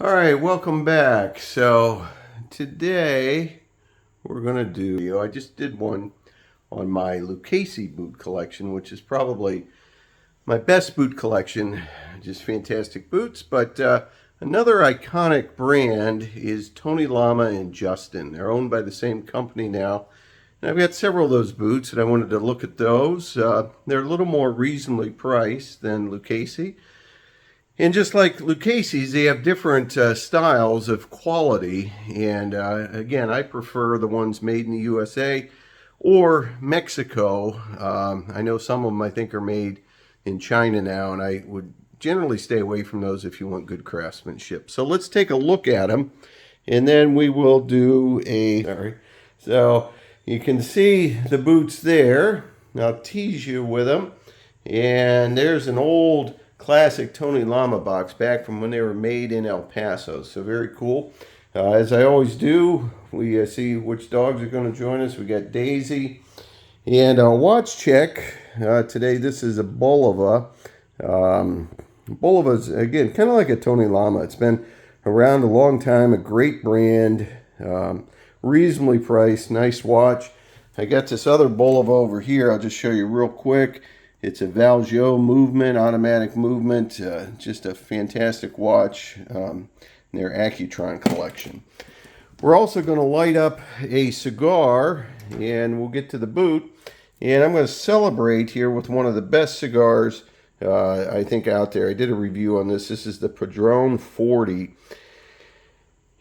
All right, welcome back. So today we're going to do, I just did one on my Lucchese boot collection, which is probably my best boot collection. Just fantastic boots. But another iconic brand is Tony Lama and Justin. They're owned by the same company now. And I've got several of those boots, and I wanted to look at those. They're a little more reasonably priced than Lucchese. And just like Lucchese's, they have different styles of quality. And again, I prefer the ones made in the USA or Mexico. I know some of them I think are made in China now, and I would generally stay away from those if you want good craftsmanship. So let's take a look at them, and then we will do a... So you can see the boots there. I'll tease you with them. And there's an old classic Tony Lama box back from when they were made in El Paso. So very cool. As I always do, we see which dogs are going to join us. We got Daisy and a watch check. Today this is a Bulova. Bulova's, again, kind of like a Tony Lama. It's been around a long time, a great brand, reasonably priced, nice watch. I got this other Bulova over here. I'll just show you real quick. It's a Valgio movement, automatic movement, just a fantastic watch in their Accutron collection. We're also going to light up a cigar, and we'll get to the boot. And I'm going to celebrate here with one of the best cigars I think out there. I did a review on this. This is the Padron 40.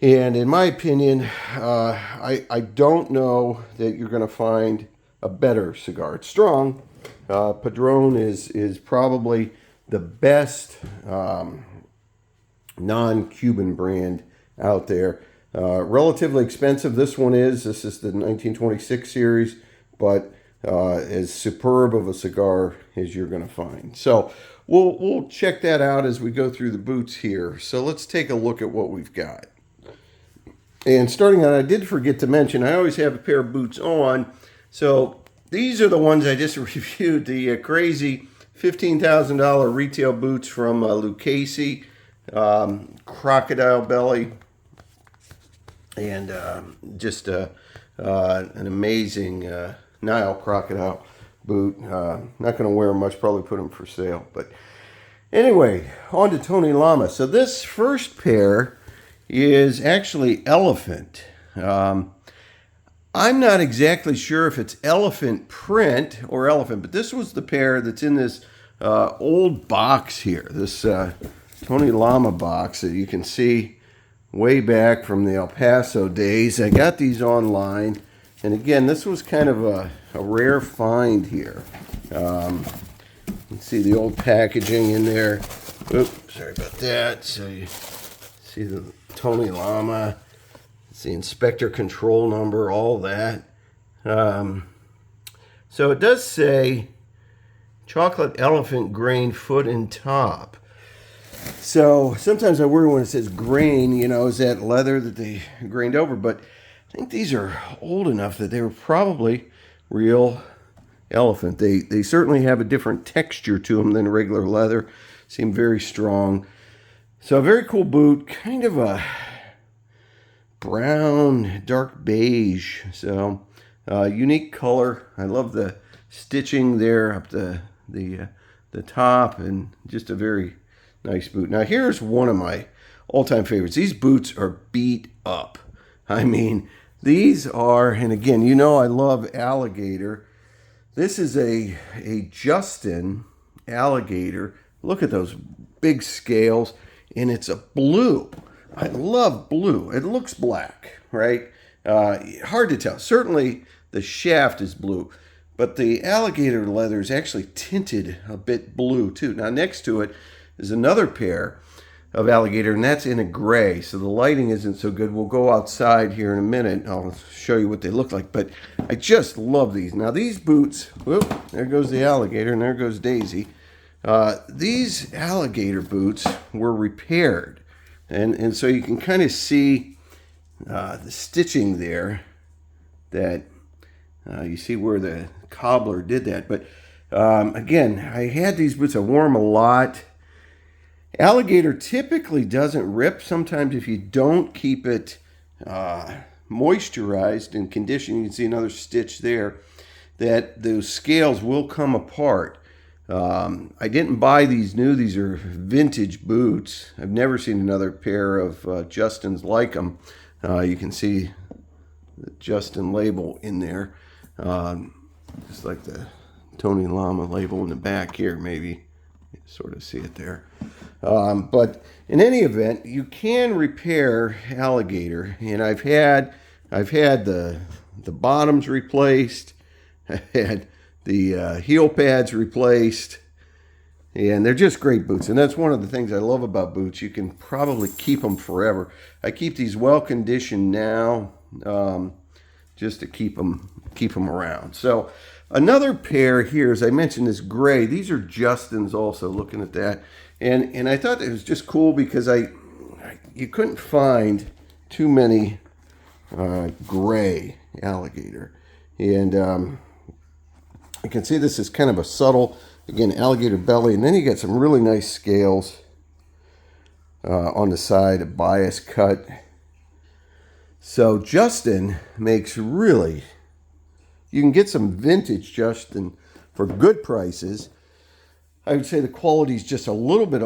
And in my opinion, I don't know that you're going to find a better cigar. It's strong. Padron is probably the best non-Cuban brand out there. Relatively expensive, this one is. This is the 1926 series, but as superb of a cigar as you're going to find. So we'll check that out as we go through the boots here. So let's take a look at what we've got. And starting out, I did forget to mention, I always have a pair of boots on. So these are the ones I just reviewed, the crazy $15,000 retail boots from Lucchese, crocodile belly, and just an amazing Nile crocodile boot. Not going to wear them much, probably put them for sale. But anyway, on to Tony Lama. So this first pair is actually elephant. I'm not exactly sure if it's elephant print or elephant, but this was the pair that's in this old box here, this Tony Lama box that you can see way back from the El Paso days. I got these online, and again, this was kind of a rare find here. You can see the old packaging in there. Oops, sorry about that. So you see the Tony Lama. The inspector control number, all that. So it does say chocolate elephant grain foot and top. So sometimes I worry when it says grain, you know, is that leather that they grained over? But I think these are old enough that they were probably real elephant. They certainly have a different texture to them than regular leather. Seem very strong. So a very cool boot, kind of a brown, dark beige. So unique color. I love the stitching there up the top, and just a very nice boot. Now here's one of my all-time favorites. These boots are beat up. I mean, these are, and again, you know I love Alligator. This is a Justin Alligator. Look at those big scales, and it's a blue. I love blue. It looks black, right? Hard to tell. Certainly the shaft is blue, but the Alligator leather is actually tinted a bit blue too. Now next to it is another pair of Alligator, and that's in a gray, so the lighting isn't so good. We'll go outside here in a minute. I'll show you what they look like, but I just love these. Now these boots, whoop, there goes the Alligator, and there goes Daisy. These Alligator boots were repaired. And so you can kind of see the stitching there, that you see where the cobbler did that. But again, I had these boots. I wore them a lot. Alligator typically doesn't rip. Sometimes if you don't keep it moisturized and conditioned, you can see another stitch there, that those scales will come apart. I didn't buy these new. These are vintage boots. I've never seen another pair of Justin's like them. You can see the Justin label in there, just like the Tony Lama label in the back here, maybe. You sort of see it there. But in any event, you can repair Alligator, and I've had the bottoms replaced. I had the heel pads replaced, and they're just great boots. And that's one of the things I love about boots. You can probably keep them forever. I keep these well conditioned now, just to keep them around. So another pair here, as I mentioned, is gray. These are Justin's also, looking at that. And I thought it was just cool because you couldn't find too many gray Alligator. And you can see this is kind of a subtle, again, Alligator belly. And then you get some really nice scales on the side, a bias cut. So Justin makes really, you can get some vintage Justin for good prices. I would say the quality is just a little bit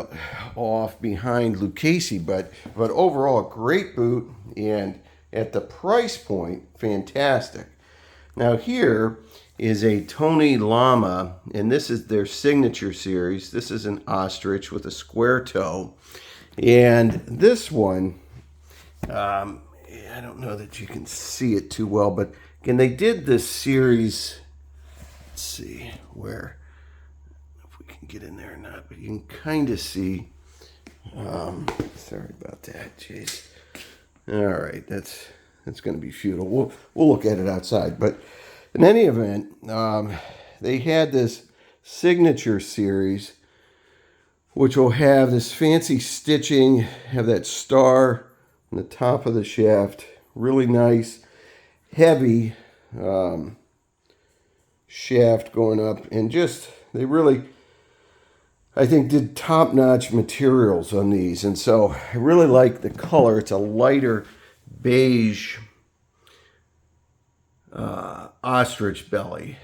off behind Lucchese, but overall a great boot, and at the price point, fantastic. Now here is a Tony Lama, and this is their signature series. This is an Ostrich with a square toe, and this one, I don't know that you can see it too well, but again, they did this series. Let's see where. Get in there or not, but you can kind of see. Sorry about that, jeez. All right, that's going to be futile. We'll look at it outside. But in any event, they had this signature series, which will have this fancy stitching, have that star on the top of the shaft, really nice, heavy shaft going up, and just they really, I think, did top-notch materials on these. And so I really like the color. It's a lighter beige ostrich belly.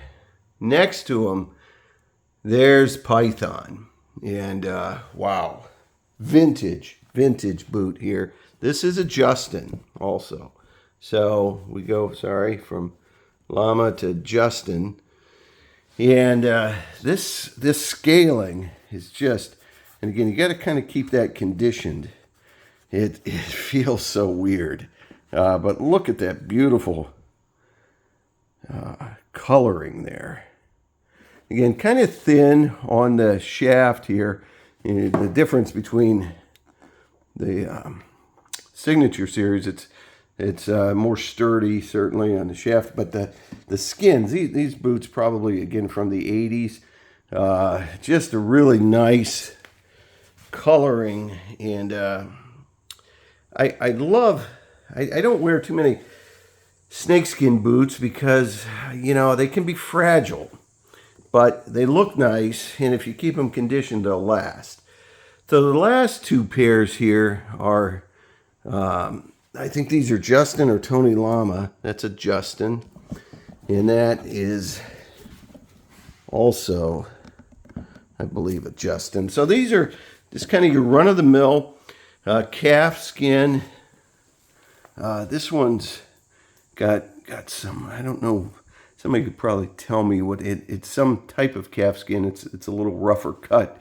Next to them, there's Python. And wow, vintage boot here. This is a Justin also. So we go, from Lama to Justin. And this scaling is just, and again, you got to kind of keep that conditioned. It feels so weird. But look at that beautiful coloring there. Again, kind of thin on the shaft here. And the difference between the signature series, it's more sturdy, certainly, on the shaft. But the skins, these boots probably, again, from the 80s. Just a really nice coloring. And I don't wear too many snakeskin boots because, they can be fragile. But they look nice, and if you keep them conditioned, they'll last. So the last two pairs here are, I think these are Justin or Tony Lama. That's a Justin. And that is also, I believe, a Justin. So these are just kind of your run-of-the-mill calf skin. This one's got some, I don't know, somebody could probably tell me what it's some type of calf skin. It's a little rougher cut.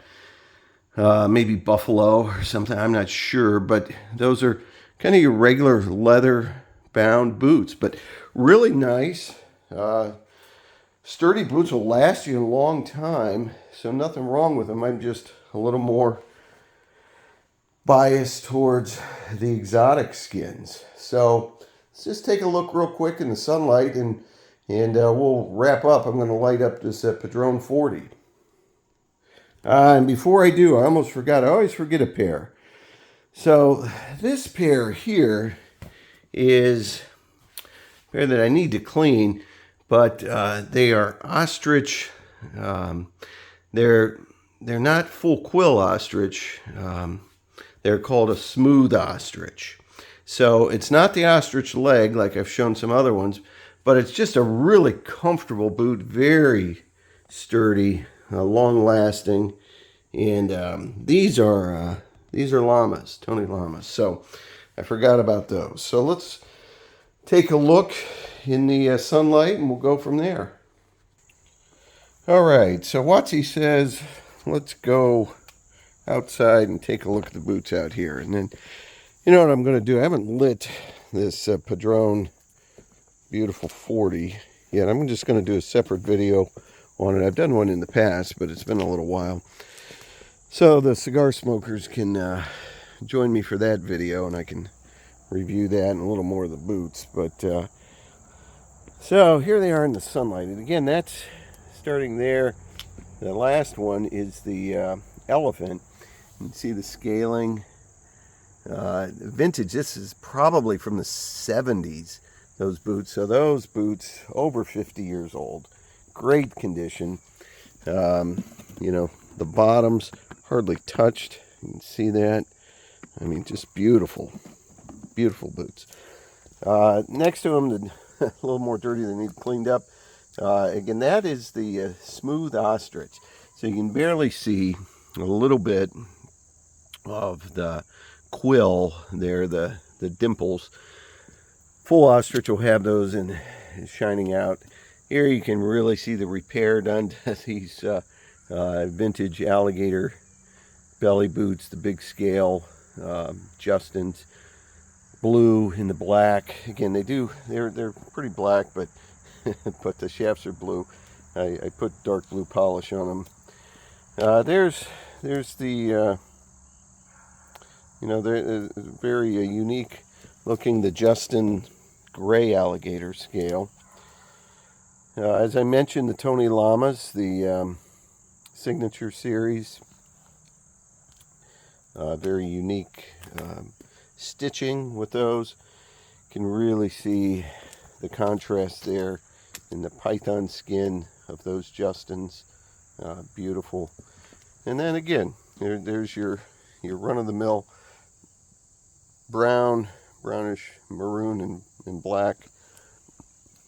Maybe buffalo or something. I'm not sure. But those are kind of your regular leather-bound boots. But really nice. Sturdy boots will last you a long time. So nothing wrong with them. I'm just a little more biased towards the exotic skins. So let's just take a look real quick in the sunlight, and we'll wrap up. I'm going to light up this Padron 40. And before I do, I almost forgot. I always forget a pair. So this pair here is a pair that I need to clean, but they are Ostrich. They're they're not full quill ostrich. They're called a smooth ostrich. So it's not the ostrich leg like I've shown some other ones, but it's just a really comfortable boot, very sturdy, long lasting, and these are llamas, Tony Lamas. So I forgot about those. So let's take a look in the sunlight, and we'll go from there. All right, so Watsy says, let's go outside and take a look at the boots out here. And then, you know what I'm going to do? I haven't lit this Padron Beautiful 40 yet. I'm just going to do a separate video on it. I've done one in the past, but it's been a little while. So the cigar smokers can join me for that video, and I can review that and a little more of the boots. But so here they are in the sunlight. And again, that's starting there. The last one is the elephant. You can see the scaling. Vintage, this is probably from the 70s, those boots. So those boots, over 50 years old. Great condition. You know, the bottoms hardly touched. You can see that. I mean, just beautiful. Beautiful boots. Next to them, a little more dirty, they need cleaned up. Again, that is the smooth ostrich. So you can barely see a little bit of the quill there, the dimples. Full ostrich will have those and shining out. Here you can really see the repair done to these vintage Alligator belly boots, the big scale Justins. Blue in the black. Again, they're pretty black, but but the shafts are blue. I put dark blue polish on them. There's the you know, they're very unique looking, the Justin gray Alligator scale. As I mentioned, the Tony Lamas, the signature series, very unique stitching with those. You can really see the contrast there in the python skin of those Justins. Beautiful. And then again, there's your run-of-the-mill brownish maroon and black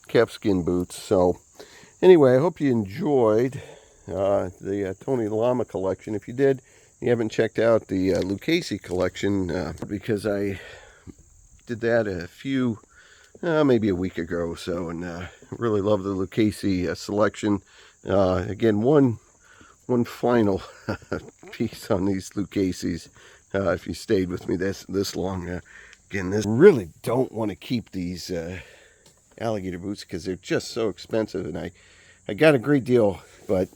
calfskin boots. So anyway, I hope you enjoyed the Tony Lama collection. If you did, you haven't checked out the Lucchese collection, because I did that a few, maybe a week ago or so, and really love the Lucchese selection. Again, one final piece on these Luccheses. If you stayed with me this long, again, this really don't want to keep these Alligator boots because they're just so expensive, and I got a great deal, but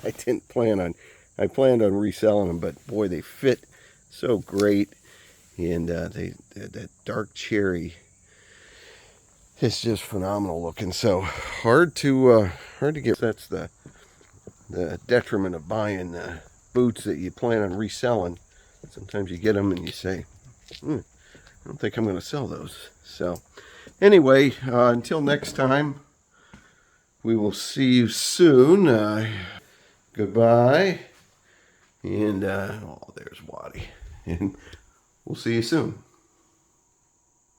I didn't plan on. I planned on reselling them, but boy, they fit so great, and that dark cherry is just phenomenal looking. So hard to get. That's the detriment of buying boots that you plan on reselling. Sometimes you get them and you say, I don't think I'm going to sell those. So anyway, until next time, we will see you soon. Goodbye. And, oh, there's Waddy. And we'll see you soon.